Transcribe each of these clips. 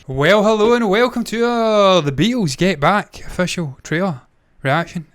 Well, hello and welcome to the Beatles Get Back official trailer reaction.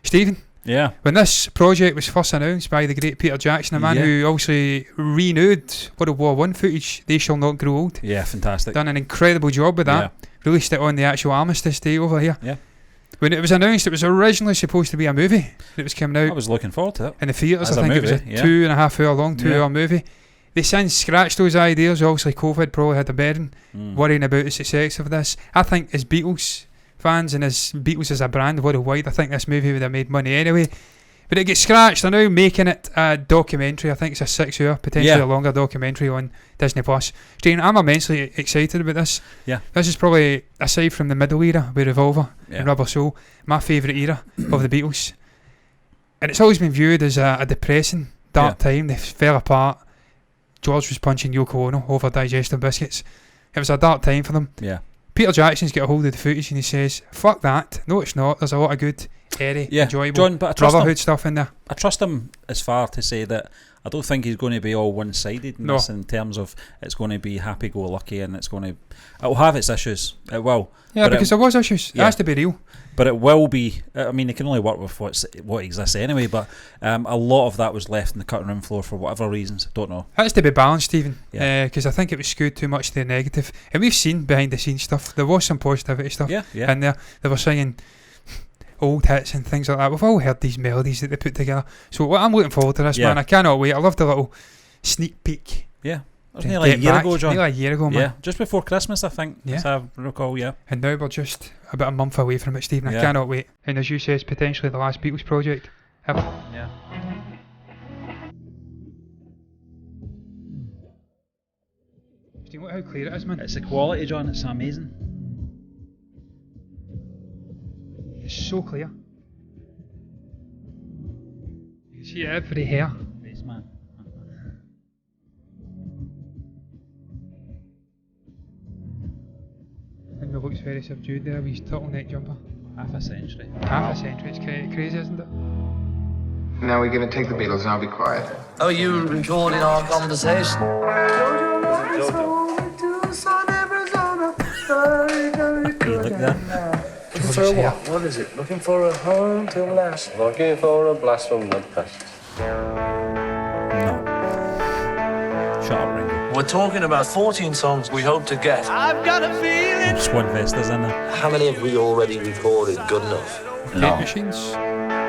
Stephen, yeah, when this project was first announced by the great Peter Jackson, a man who also renewed World War I footage, They Shall Not Grow Old. Yeah, fantastic. Done an incredible job with that. Released it on the actual Armistice Day over here. Yeah. When it was announced, it was originally supposed to be a movie that was coming out. I was looking forward to it. In the theatres, As I think movie, it was a 2.5 hour long, 2 hour movie. They since scratched those ideas. Obviously, COVID probably had a bearing, worrying about the success of this. I think as Beatles fans and as Beatles as a brand worldwide, I think this movie would have made money anyway. But it gets scratched. They're now making it a documentary. I think it's a 6 hour, potentially a longer documentary on Disney Plus. Jane, I'm immensely excited about this. Yeah. This is probably, aside from the middle era with Revolver and Rubber Soul, my favourite era of the Beatles. And it's always been viewed as a depressing, dark time. They fell apart. George was punching Yoko Ono over digestive biscuits. It was a dark time for them. Yeah. Peter Jackson's got a hold of the footage and he says, fuck that. No, it's not. There's a lot of good, airy, enjoyable John, but I trust brotherhood him. stuff in there. I trust him as far to say that I don't think he's going to be all one-sided in this, in terms of it's going to be happy-go-lucky and it'll have its issues. It will. Yeah, because there was issues. It has to be real. But it will be. I mean, it can only work with what exists anyway. But a lot of that was left in the cutting room floor for whatever reasons. Don't know. It has to be balanced, Stephen. Because I think it was skewed too much to the negative. And we've seen behind the scenes stuff. There was some positivity stuff. And they were singing old hits and things like that. We've all heard these melodies that they put together. So I'm looking forward to this, man. I cannot wait. I loved the little sneak peek. Yeah. It was nearly a year ago, John. Nearly a year ago, man. Yeah, just before Christmas, I think. As I recall, And now we're just about a month away from it, Stephen. I cannot wait. And as you say, it's potentially the last Beatles project ever. Yeah. Stephen, look how clear it is, man. It's the quality, John. It's amazing. It's so clear. You can see every hair. Nice, man. And it looks very subdued there with his turtleneck jumper. Half a century. Half a century. It's crazy, isn't it? Now we're going to take the Beatles and I'll be quiet. Oh, you recording our conversation? Look there. Looking for a what? What is it? Looking for a home to last. Looking for a blast from the past. No. Shut up, Ringo. We're talking about 14 songs we hope to get. I've got a feeling. Swan Vestas in there. How many have we already recorded good enough? Tape machines,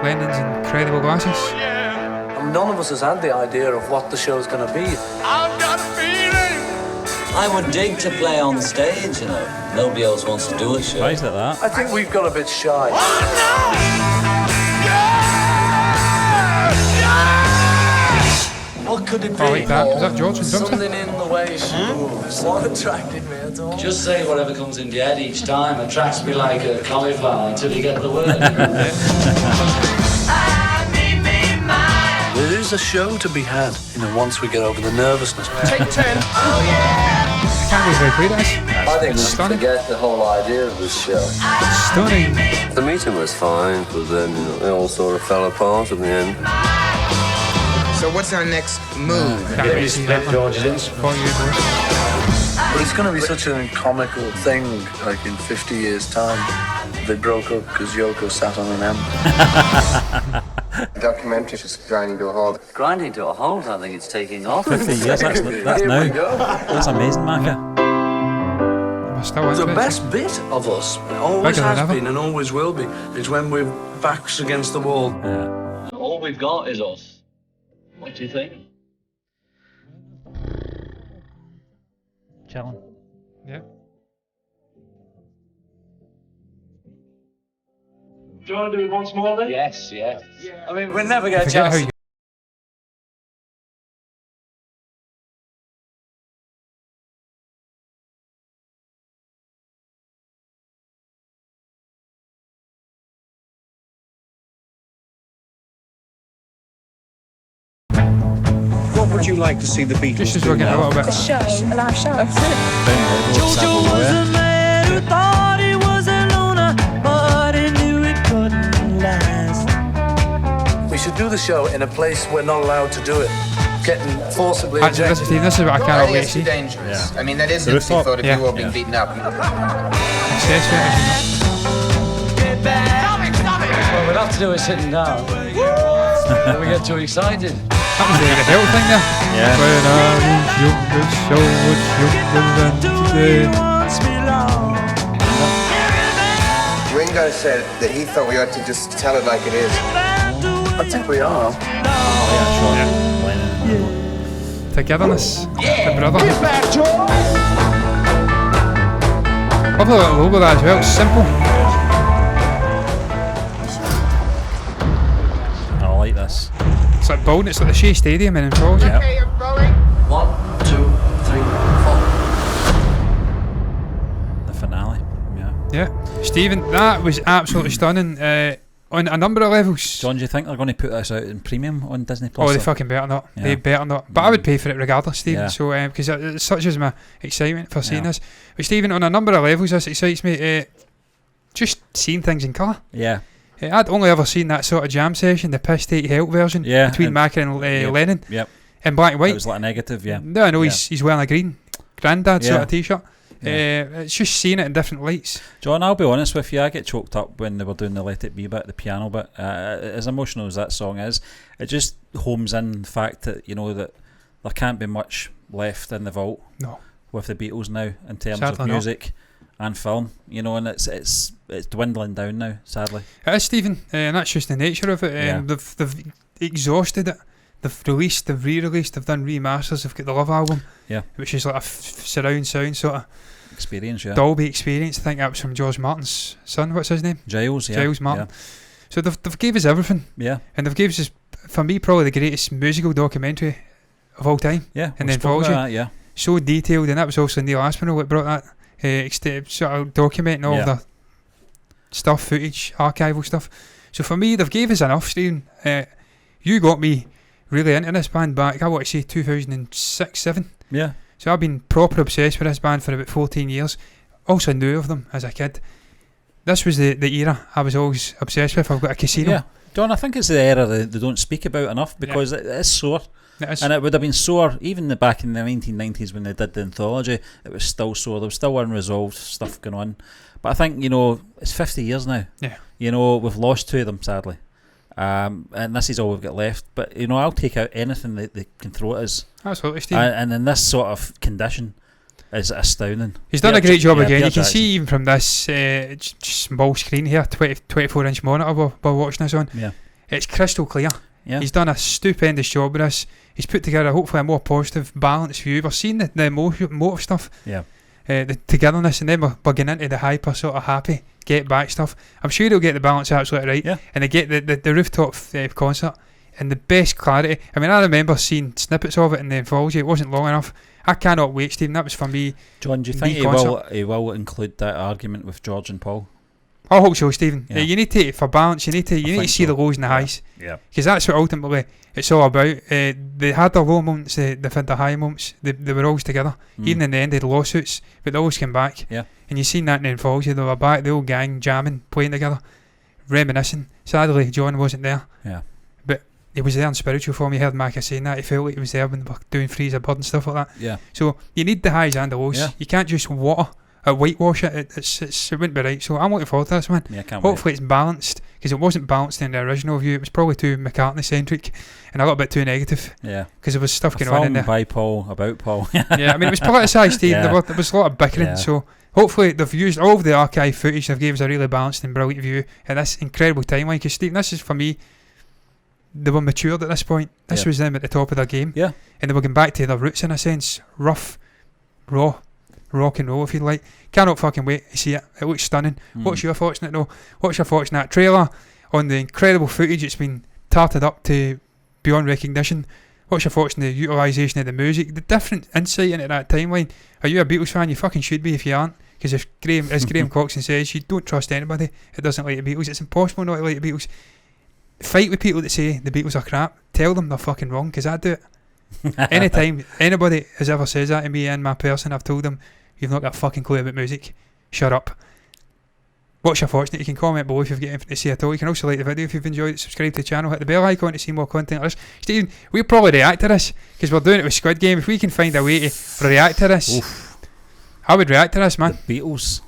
Lennon's incredible glasses. And none of us has had the idea of what the show's going to be. I've got a feeling. I would dig to play on stage, you know. Nobody else wants to do a show. Surprised at that. I think we've got a bit shy. Oh, no. What could it be? Oh, like that. Was that George and drums? Something in the way she moves. What attracted me at all? Just say whatever comes into your head each time. Attracts me like a cauliflower until you get the word. There is a show to be had, you know, once we get over the nervousness. Take 10. I can't believe how clear it is. I think we Stunning. forget the whole idea of this show. Stunning. The meeting was fine, but then it all sort of fell apart in the end. So what's our next move? Can't really see that one. For you, boys. But it's going to be such a comical thing, like in 50 years' time. They broke up because Yoko sat on an M. The documentary is grinding to a halt. Grinding to a halt, I think it's taking off. 50 years, that's now. That's amazing, Maka. I'm still into The it. best bit of us, always Bigger than has ever. been and always will be, is when we're backs against the wall. Yeah. All we've got is us. What do you think? Chilling. Yeah. Do you want to do it once more then? Yes, yes. I mean, we'll never get a Forget how chance. you What would you like to see the Beatles just as do we're getting a now? little bit. A show, a live show. Jojo was a man who thought he was a loner, but he knew it couldn't last. We should do the show in a place we're not allowed to do it. getting forcibly Actually, ejected. Steve, this is what I cannot wait to It's see. dangerous. Yeah. I mean, that is The the rooftop. thought of Yeah. you all being Yeah. beaten up. Obsessed with it, Well, we'll have to do it sitting down. Don't we get too excited. that was the hell thing there. Yeah. When I was younger, so much younger than today. Ringo said that he thought we ought to just tell it like it is. I think we are. Togetherness, the brotherhood. Lovely little logo that as well, it's simple. I like this. It's like bold, it's like the Shea Stadium in Anthology. Yeah. Okay, I'm rolling. 1, 2, 3, 4. The finale. Yeah. Yeah. Stephen, that was absolutely stunning on a number of levels. John, do you think they're going to put this out in premium on Disney Plus? Oh, they fucking better not. Yeah. They better not. But I would pay for it regardless, Stephen. Yeah. So, because such is my excitement for seeing Yeah. this. But Stephen, on a number of levels, this excites me. Just seeing things in colour. Yeah. I'd only ever seen that sort of jam session, the piss take help version Yeah, between and- Mac and Yep. Lennon Yep. in black and It white. was like a negative, yeah. No, I know Yeah. he's wearing a green granddad sort Yeah. of t-shirt. Yeah. It's just seeing it in different lights. John, I'll be honest with you, I get choked up when they were doing the Let It Be bit, the piano bit. As emotional as that song is, it just homes in the fact that, you know, that there can't be much left in the vault No. with the Beatles now in terms Sadly of not. music and film, you know, and it's dwindling down now, sadly. It is, Stephen, and that's just the nature of it. Yeah. They've exhausted it. They've released, they've re-released, they've done remasters. They've got the Love album, Yeah. which is like a surround sound sort of Experience, yeah. Dolby experience. I think that was from George Martin's son. What's his name? Giles, yeah. Giles Martin. So they've gave us everything, Yeah. and they've gave us, for me, probably the greatest musical documentary of all time. Yeah. And we then spoke about Anthology. that, yeah. So detailed, and that was also Neil Aspinall that brought that sort of documenting all Yeah. the stuff, footage, archival stuff. So for me, they've gave us enough, Stephen. You got me really into this band back, I want to say 2006, 7. Yeah. So I've been proper obsessed with this band for about 14 years. Also knew of them as a kid. This was the era I was always obsessed with. I've got a casino. Yeah. John, I think it's the era they don't speak about enough because it is sore. It is. And it would have been sore even back in the 1990s when they did the anthology. It was still sore. There was still unresolved stuff going on. But I think, you know, it's 50 years now. Yeah. You know, we've lost two of them, sadly. And this is all we've got left. But, you know, I'll take out anything that they can throw at us. Absolutely, Stephen. And in this sort of condition is astounding. He's done a great job again. Pierre You can Jackson. see even from this small screen here, 24-inch monitor we're watching this on. Yeah. It's crystal clear. Yeah. He's done a stupendous job with this. He's put together hopefully a more positive, balanced view. We're seeing the emotive stuff, Yeah. the togetherness, and then we're getting into the hyper sort of happy get back stuff. I'm sure he'll get the balance absolutely right. Yeah. And they get the rooftop concert in the best clarity. I mean, I remember seeing snippets of it in the anthology. It wasn't long enough. I cannot wait, Stephen. That was for me. John, do you the think concert. he will include that argument with George and Paul? I hope so, Stephen. Yeah. You need to, for balance, you need to think see so. the lows and the Yeah. highs, Yeah. because that's what ultimately it's all about. They had their low moments, they've had their high moments. They were always together. Even in the end, they had lawsuits, but they always came back. Yeah. And you've seen that in the anthology. They were back, the old gang jamming, playing together, reminiscing. Sadly, John wasn't there. Yeah. But he was there in spiritual form. You heard Macca saying that. He felt like he was there when they were doing Freeze a Bird and stuff like that. Yeah. So you need the highs and the lows. Yeah. You can't just whitewash it. It wouldn't be right. So I'm looking forward to this, man. Yeah, I can't wait. Hopefully it's balanced, because it wasn't balanced in the original view. It was probably too McCartney centric and a little bit too negative, Yeah. because there was stuff A going on in film there. by Paul, about Paul. Yeah, I mean, it was politicised, Steve. Yeah. There was a lot of bickering. Yeah. So hopefully they've used all of the archive footage. They've gave us a really balanced and brilliant view and this incredible timeline. Because Steve, this is for me, they were matured at this point. This Yeah. was them at the top of their game. Yeah. And they were going back to their roots in a sense. Rough, raw, rock and roll, if you like. Cannot fucking wait to see it. It looks stunning. What's your thoughts on it, though? What's your thoughts on that trailer? On the incredible footage, it's been tarted up to beyond recognition. What's your thoughts on the utilisation of the music? The different insight into that timeline. Are you a Beatles fan? You fucking should be if you aren't. Because as Graham Coxon says, you don't trust anybody that doesn't like the Beatles. It's impossible not to like the Beatles. Fight with people that say the Beatles are crap. Tell them they're fucking wrong, because I do it. Anytime anybody has ever says that to me and my person, I've told them, you've not got a fucking clue about music. Shut up. what's your thoughts? You can comment below if you've got anything to say at all. You can also like the video if you've enjoyed it, subscribe to the channel, hit the bell icon to see more content like this. Stephen, we'll probably react to this because we're doing it with Squid Game. If we can find a way to react to this, I would react to this, man. The Beatles.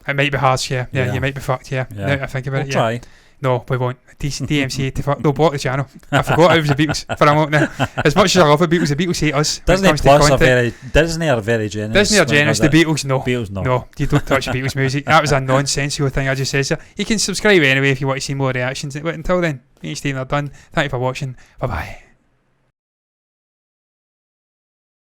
It might be harsh, yeah, you might be fucked, yeah. Now that I think about We'll it, try. No, we won't. DMCA to fuck. They'll block the channel. I forgot it was the Beatles for a moment now. As much as I love the Beatles hate us. Disney Plus are very generous. Disney are generous. The Beatles, no. Beatles, no. No, you don't touch Beatles music. That was a nonsensical thing I just said. So you can subscribe anyway if you want to see more reactions. But until then, me and Stephen are done. Thank you for watching. Bye bye.